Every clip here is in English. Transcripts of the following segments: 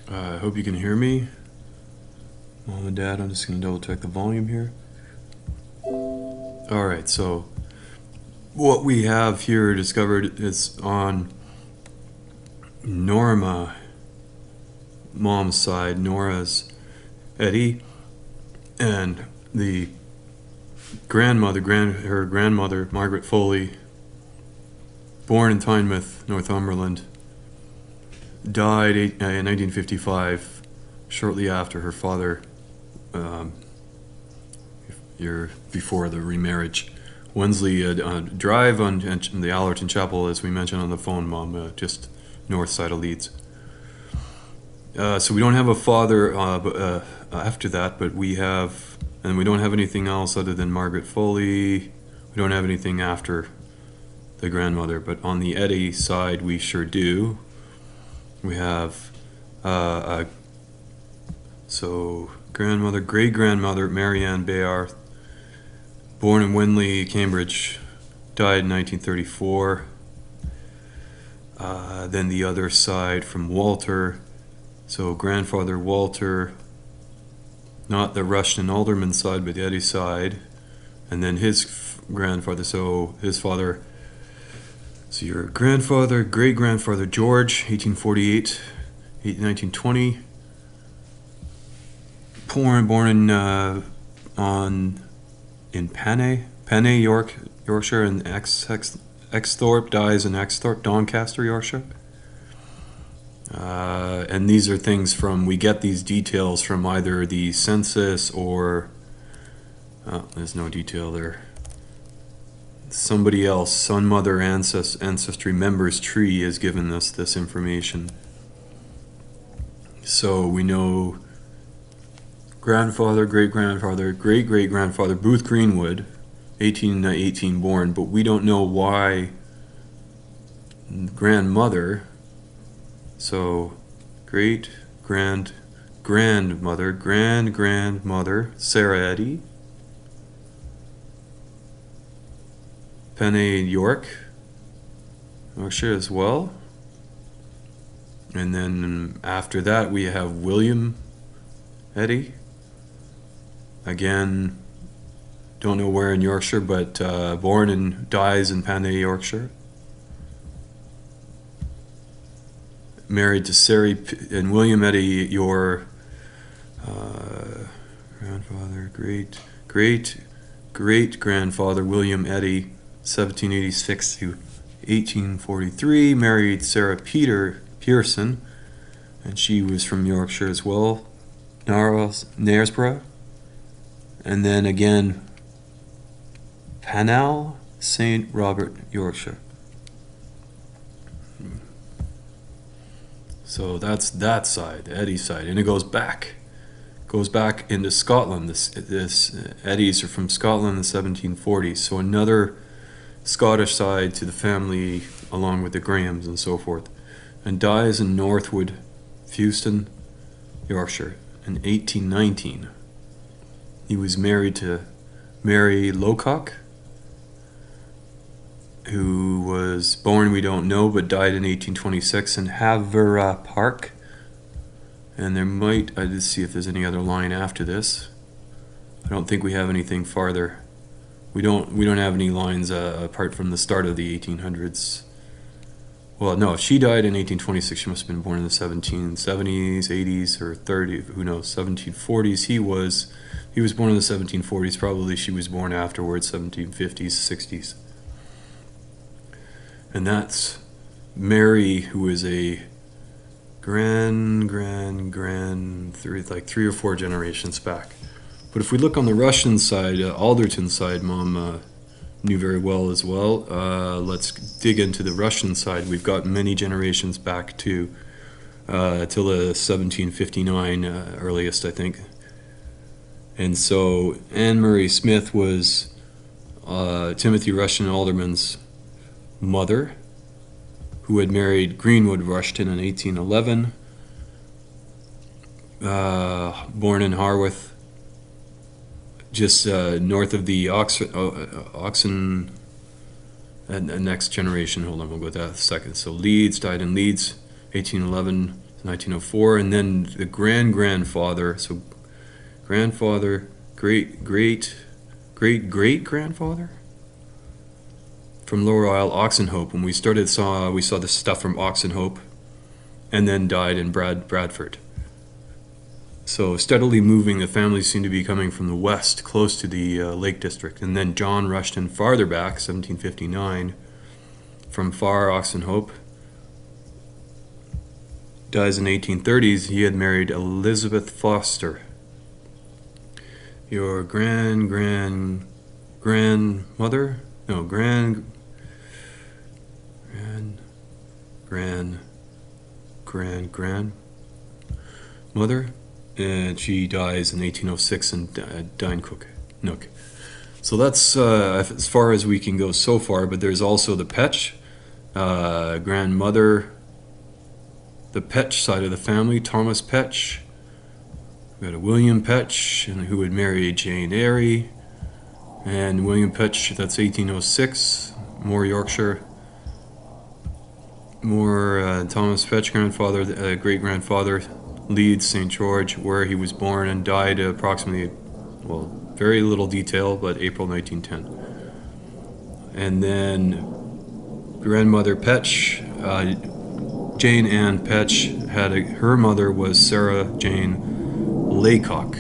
I hope you can hear me. Mom and Dad, I'm just going to double check the volume here. Alright, so what we have here discovered is on Mom's side, Nora's Eddie, and the her grandmother, Margaret Foley, born in Tynemouth, Northumberland, died in 1955, shortly after her father, before the remarriage. Wensley Drive on the Allerton Chapel, as we mentioned on the phone, Mom, just north side of Leeds. So we don't have a father after that, but we have, and we don't have anything else other than Margaret Foley. We don't have anything after the grandmother, but on the Eddie side we sure do. We have so grandmother, great-grandmother Mary Ann Bayard, born in Winley, Cambridge, died in 1934. Then the other side from Walter, so grandfather Walter, not the Rushton Alderman side, but the Eddie side, and then his grandfather, so his father. So your grandfather, great-grandfather George, 1848, 1920, born in Panay, Yorkshire, and Exthorpe, dies in Exthorpe, Doncaster, Yorkshire. And these are things we get these details from either the census or, there's no detail there. Somebody else, Son Mother Ancestry Members Tree, has given us this information. So we know grandfather, great-grandfather, great-great-grandfather, Booth Greenwood, 1818 born, but we don't know why grandmother, so grandmother, Sarah Eddie, Penny Yorkshire as well. And then after that we have William Eddie. Again, don't know where in Yorkshire, but born and dies in Panay, Yorkshire. Married to Sarah and William Eddie, your grandfather, great-grandfather William Eddie, 1786 to 1843, married Sarah Pearson, and she was from Yorkshire as well, Knaresborough, and then again Pannell, St. Robert, Yorkshire. So that's that side, the Eddie side, and it goes back into Scotland. This Eddies are from Scotland in the 1740s, so another Scottish side to the family, along with the Grahams and so forth, and dies in Northwood, Fewston, Yorkshire, in 1819. He was married to Mary Locock, who was born, we don't know, but died in 1826 in Havera Park. And there might, I just see if there's any other line after this. I don't think we have anything farther. We don't have any lines apart from the start of the 1800s. Well, no, if she died in 1826, she must have been born in the 1770s, 80s, or 30s, who knows, 1740s. He was born in the 1740s, probably she was born afterwards, 1750s, 60s. And that's Mary, who is a three or four generations back. But if we look on the Rushton side, Alderton side, Mom knew very well as well. Let's dig into the Rushton side. We've got many generations back to till the 1759 earliest, I think. And so Anne Murray Smith was Timothy Rushton Alderman's mother, who had married Greenwood Rushton in 1811, born in Harworth, just north of the Oxon, and next generation, hold on, we'll go to that in a second. So Leeds, died in Leeds, 1811, 1904, and then the grandfather, so grandfather, great-great-great-great-grandfather from Lower Isle, Oxenhope. When we started, we saw the stuff from Oxenhope, and then died in Bradford. So steadily moving, the families seem to be coming from the west, close to the Lake District. And then John Rushton, farther back, 1759, from Far Oxenhope, dies in 1830s. He had married Elizabeth Foster. Your grandmother? No, grandmother, and she dies in 1806 in Dynecook. So that's as far as we can go so far, but there's also the Petch, grandmother, the Petch side of the family, Thomas Petch. We got a William Petch, who would marry Jane Eyre, and William Petch, that's 1806, more Yorkshire. More Thomas Petch, grandfather, great-grandfather, Leeds, St. George, where he was born and died approximately, well, very little detail, but April 1910. And then grandmother Petch, Jane Ann Petch, her mother was Sarah Jane Laycock.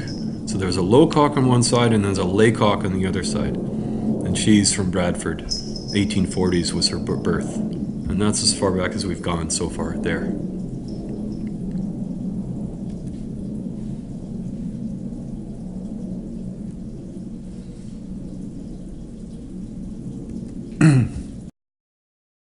So there's a Lowcock on one side and there's a Laycock on the other side. And she's from Bradford. 1840s was her birth. And that's as far back as we've gone so far there.